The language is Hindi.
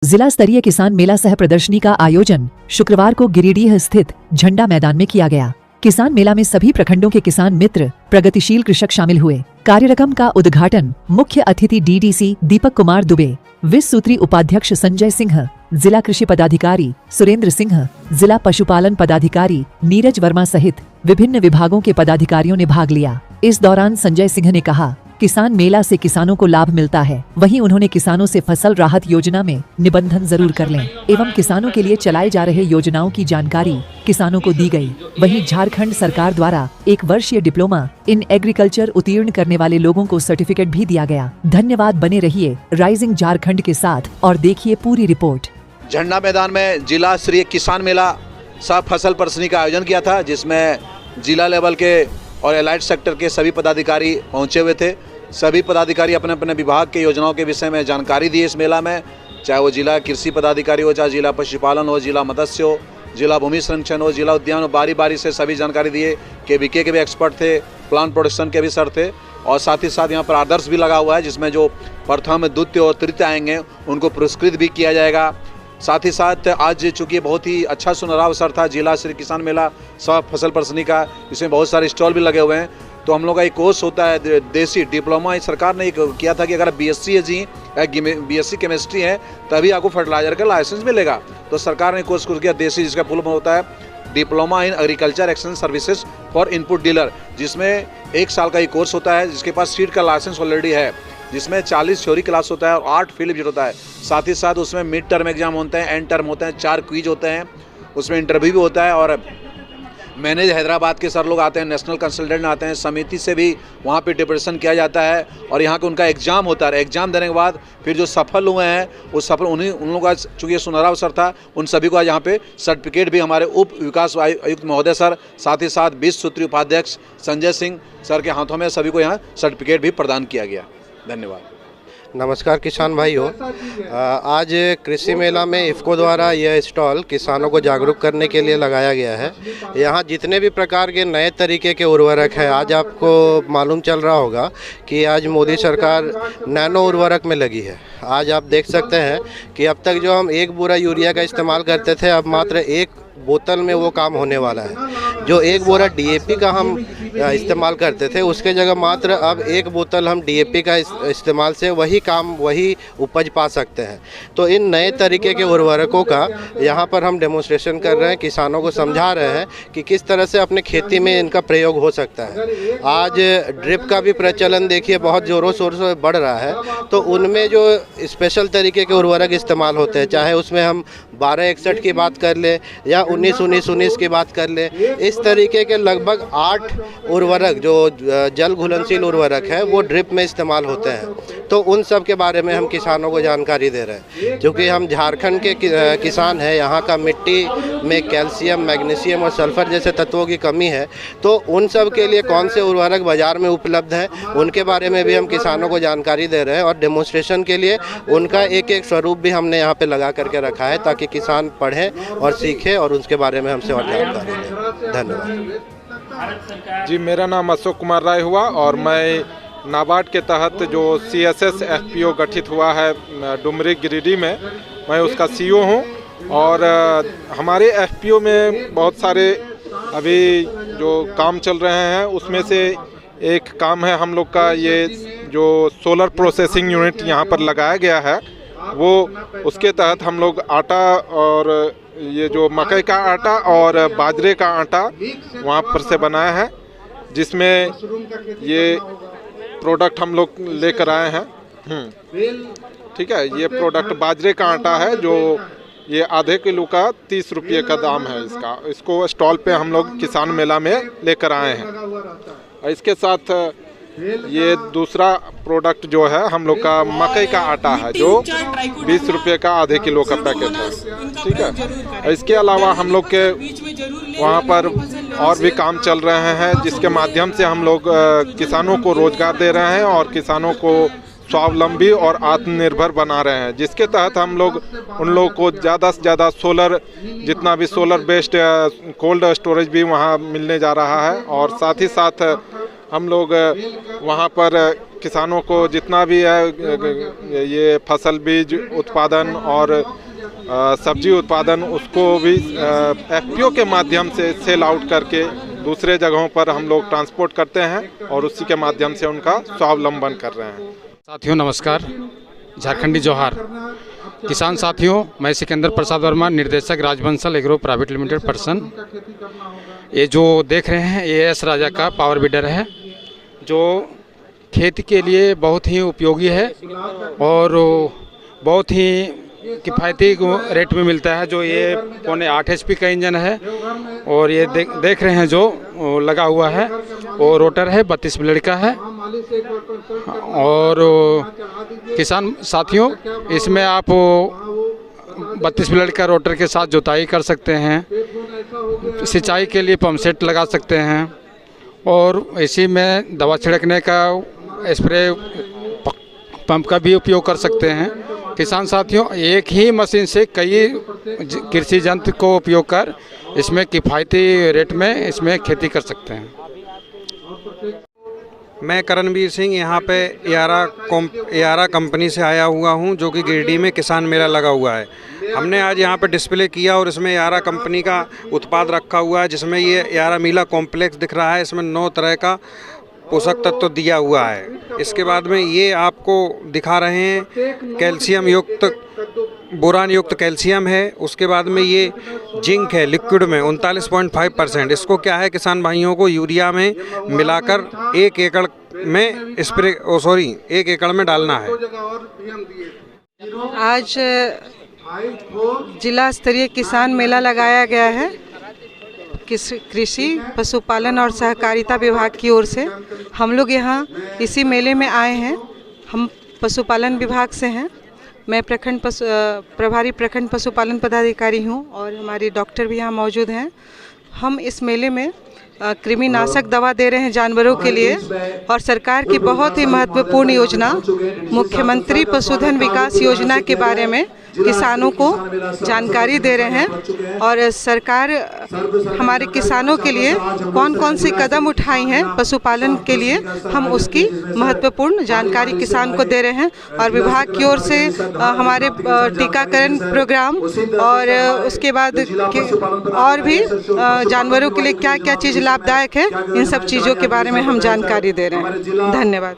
जिला स्तरीय किसान मेला सह प्रदर्शनी का आयोजन शुक्रवार को गिरिडीह स्थित झंडा मैदान में किया गया। किसान मेला में सभी प्रखंडों के किसान मित्र, प्रगतिशील कृषक शामिल हुए। कार्यक्रम का उद्घाटन मुख्य अतिथि डीडीसी दीपक कुमार दुबे, विश्व सूत्री उपाध्यक्ष संजय सिंह, जिला कृषि पदाधिकारी सुरेंद्र सिंह, जिला पशुपालन पदाधिकारी नीरज वर्मा सहित विभिन्न विभागों के पदाधिकारियों ने भाग लिया। इस दौरान संजय सिंह ने कहा, किसान मेला से किसानों को लाभ मिलता है। वहीं उन्होंने किसानों से फसल राहत योजना में निबंधन जरूर कर लें एवं किसानों के लिए चलाए जा रहे योजनाओं की जानकारी किसानों को दी गई। वहीं झारखंड सरकार द्वारा 1 वर्षीय डिप्लोमा इन एग्रीकल्चर उत्तीर्ण करने वाले लोगों को सर्टिफिकेट भी दिया गया। धन्यवाद। बने रहिए राइजिंग झारखंड के साथ और देखिए पूरी रिपोर्ट। झंडा मैदान में जिला स्तरीय किसान मेला सह फसल प्रदर्शनी का आयोजन किया था, जिसमें जिला लेवल के और एलाइड सेक्टर के सभी पदाधिकारी पहुंचे हुए थे। सभी पदाधिकारी अपने अपने विभाग के योजनाओं के विषय में जानकारी दी इस मेला में, चाहे वो जिला कृषि पदाधिकारी हो, चाहे जिला पशुपालन हो, जिला मत्स्य हो, जिला भूमि संरक्षण हो, जिला उद्यान हो। बारी बारी से सभी जानकारी दिए। केवीके के भी एक्सपर्ट थे, प्लांट प्रोडक्शन के भी सर थे और साथ ही साथ यहाँ पर आदर्श भी लगा हुआ है, जिसमें जो प्रथम, द्वितीय और तृतीय आएंगे उनको पुरस्कृत भी किया जाएगा। साथ ही साथ आज चूँकि बहुत ही अच्छा सुनहरा अवसर था जिला श्री किसान मेला सह फसल प्रदर्शनी का, इसमें बहुत सारे स्टॉल भी लगे हुए हैं। तो हम लोग का एक कोर्स होता है देसी डिप्लोमा, इस सरकार ने एक किया था कि अगर बीएससी है जी, बीएससी केमिस्ट्री है तभी आपको फर्टिलाइजर का लाइसेंस मिलेगा। तो सरकार ने कोर्स किया देसी, जिसका फुल फॉर्म होता है diploma in agriculture extension services for input dealer, जिसमें 1 साल का ये कोर्स होता है, जिसके पास सीट का लाइसेंस ऑलरेडी है, जिसमें 40 थ्योरी क्लास होता है और 8 फील्ड विजिट होता है। साथ ही साथ उसमें मिड टर्म एग्जाम होते हैं, एंड टर्म होते हैं, 4 क्विज होते हैं, उसमें इंटरव्यू भी होता है। और मैनेज हैदराबाद के सर लोग आते हैं, नेशनल कंसल्टेंट आते हैं, समिति से भी वहाँ पे डिप्रेशन किया जाता है और यहाँ का उनका एग्जाम होता है। एग्जाम देने के बाद फिर जो सफल हुए हैं वो सफल उन लोगों का, चूँकि ये सुनहरा अवसर था, उन सभी को आज यहाँ पे सर्टिफिकेट भी हमारे उप विकास आयुक्त महोदय सर, साथ ही साथ विश्व सूत्री उपाध्यक्ष संजय सिंह सर के हाथों में सभी को यहाँ सर्टिफिकेट भी प्रदान किया गया। धन्यवाद। नमस्कार किसान भाइयों, आज कृषि मेला में इफ़को द्वारा यह स्टॉल किसानों को जागरूक करने के लिए लगाया गया है। यहाँ जितने भी प्रकार के नए तरीके के उर्वरक हैं, आज आपको मालूम चल रहा होगा कि आज मोदी सरकार नैनो उर्वरक में लगी है। आज आप देख सकते हैं कि अब तक जो हम 1 बोरा यूरिया का इस्तेमाल करते थे, अब मात्र 1 बोतल में वो काम होने वाला है। जो 1 बोरा डीएपी का हम इस्तेमाल करते थे, उसके जगह मात्र अब 1 बोतल हम डीएपी का इस्तेमाल से वही काम, वही उपज पा सकते हैं। तो इन नए तरीके के उर्वरकों का यहाँ पर हम डेमोन्स्ट्रेशन कर रहे हैं, किसानों को समझा रहे हैं कि किस तरह से अपने खेती में इनका प्रयोग हो सकता है। आज ड्रिप का भी प्रचलन देखिए बहुत ज़ोरों शोरों से बढ़ रहा है, तो उनमें जो स्पेशल तरीके के उर्वरक इस्तेमाल होते हैं, चाहे उसमें हम 1261 की बात कर ले या 19-19-19 की बात कर ले, इस तरीके के लगभग 8 उर्वरक जो जल घुलनशील उर्वरक है वो ड्रिप में इस्तेमाल होते हैं। तो उन सब के बारे में हम किसानों को जानकारी दे रहे हैं। क्योंकि हम झारखंड के किसान हैं, यहाँ का मिट्टी में कैल्शियम, मैग्नीशियम और सल्फर जैसे तत्वों की कमी है, तो उन सब के लिए कौन से उर्वरक बाज़ार में उपलब्ध हैं उनके बारे में भी हम किसानों को जानकारी दे रहे हैं। और डेमोन्स्ट्रेशन के लिए उनका एक स्वरूप भी हमने यहाँ पर लगा करके रखा है, ताकि किसान पढ़ें और सीखें और उसके बारे में हमसे और जानकारी लें। धन्यवाद जी। मेरा नाम अशोक कुमार राय हुआ और मैं नाबार्ड के तहत जो CSS FPO गठित हुआ है डुमरी गिरिडीह में, मैं उसका CEO हूँ। और हमारे FPO में बहुत सारे अभी जो काम चल रहे हैं, उसमें से एक काम है हम लोग का, ये जो सोलर प्रोसेसिंग यूनिट यहाँ पर लगाया गया है, वो उसके तहत हम लोग आटा और ये जो मकई का आटा और बाजरे का आटा वहाँ पर से बनाया है, जिसमें ये प्रोडक्ट हम लोग लेकर आए हैं। ठीक है, ये प्रोडक्ट बाजरे का आटा है, जो ये आधे किलो का 30 रुपये का दाम है इसका। इसको स्टॉल पे हम लोग किसान मेला में लेकर आए हैं। और इसके साथ ये दूसरा प्रोडक्ट जो है हम लोग का मकई का आटा है, जो 20 रुपये का आधे किलो का पैकेट है। ठीक है, इसके अलावा हम लोग के वहाँ पर और भी काम चल रहे हैं, जिसके माध्यम से हम लोग किसानों को रोजगार दे रहे हैं और किसानों को स्वावलंबी और आत्मनिर्भर बना रहे हैं, जिसके तहत हम लोग उन लोगों को ज़्यादा से ज़्यादा सोलर, जितना भी सोलर बेस्ड कोल्ड स्टोरेज भी वहाँ मिलने जा रहा है। और साथ ही साथ हम लोग वहाँ पर किसानों को जितना भी है ये फसल बीज उत्पादन और सब्जी उत्पादन उसको भी एफपीओ के माध्यम से सेल आउट करके दूसरे जगहों पर हम लोग ट्रांसपोर्ट करते हैं और उसी के माध्यम से उनका स्वावलंबन कर रहे हैं। साथियों नमस्कार, झारखंडी जोहार। किसान साथियों, मैं सिकंदर प्रसाद वर्मा, निर्देशक राजबंसल एग्रो प्राइवेट लिमिटेड पर्सन। ये जो देख रहे हैं ये एस राजा का पावर बीडर है जो खेती के लिए बहुत ही उपयोगी है और बहुत ही किफ़ायती रेट में मिलता है। जो ये 8.5 HP का इंजन है और ये देख रहे हैं जो लगा हुआ है वो रोटर है, 32 ब्लेड का है। और किसान साथियों, इसमें आप 32 ब्लेड का रोटर के साथ जुताई कर सकते हैं, सिंचाई के लिए पंप सेट लगा सकते हैं और इसी में दवा छिड़कने का स्प्रे पंप का भी उपयोग कर सकते हैं। किसान साथियों, एक ही मशीन से कई कृषि यंत्र को उपयोग कर इसमें किफ़ायती रेट में इसमें खेती कर सकते हैं। मैं करणवीर सिंह यहाँ पे यारा कंपनी से आया हुआ हूँ जो कि गिरिडीह में किसान मेला लगा हुआ है। हमने आज यहाँ पे डिस्प्ले किया और इसमें यारा कंपनी का उत्पाद रखा हुआ है जिसमें ये यारा मीला कॉम्प्लेक्स दिख रहा है। इसमें 9 तरह का पोषक तत्व दिया हुआ है। इसके बाद में ये आपको दिखा रहे हैं कैल्शियम युक्त, बोरान युक्त कैल्शियम है। उसके बाद में ये जिंक है लिक्विड में 39.5%। इसको क्या है किसान भाइयों को यूरिया में मिलाकर 1 एकड़ में एक एकड़ में डालना है। आज जिला स्तरीय किसान मेला लगाया गया है कृषि पशुपालन और सहकारिता विभाग की ओर से। हम लोग यहाँ इसी मेले में आए हैं। हम पशुपालन विभाग से हैं। मैं प्रभारी प्रखंड पशुपालन पदाधिकारी हूँ और हमारी डॉक्टर भी यहाँ मौजूद हैं। हम इस मेले में कृमिनाशक दवा दे रहे हैं जानवरों के लिए और सरकार की बहुत ही महत्वपूर्ण योजना मुख्यमंत्री पशुधन विकास योजना के बारे में किसानों को जानकारी दे रहे हैं और सरकार हमारे किसानों के लिए कौन कौन सी कदम उठाई हैं पशुपालन के लिए, हम उसकी महत्वपूर्ण जानकारी किसान को दे रहे हैं। और विभाग की ओर से हमारे टीकाकरण प्रोग्राम और उसके बाद और भी जानवरों के लिए क्या क्या चीज़ लाभदायक है, इन सब चीज़ों के बारे में हम जानकारी दे रहे हैं। धन्यवाद।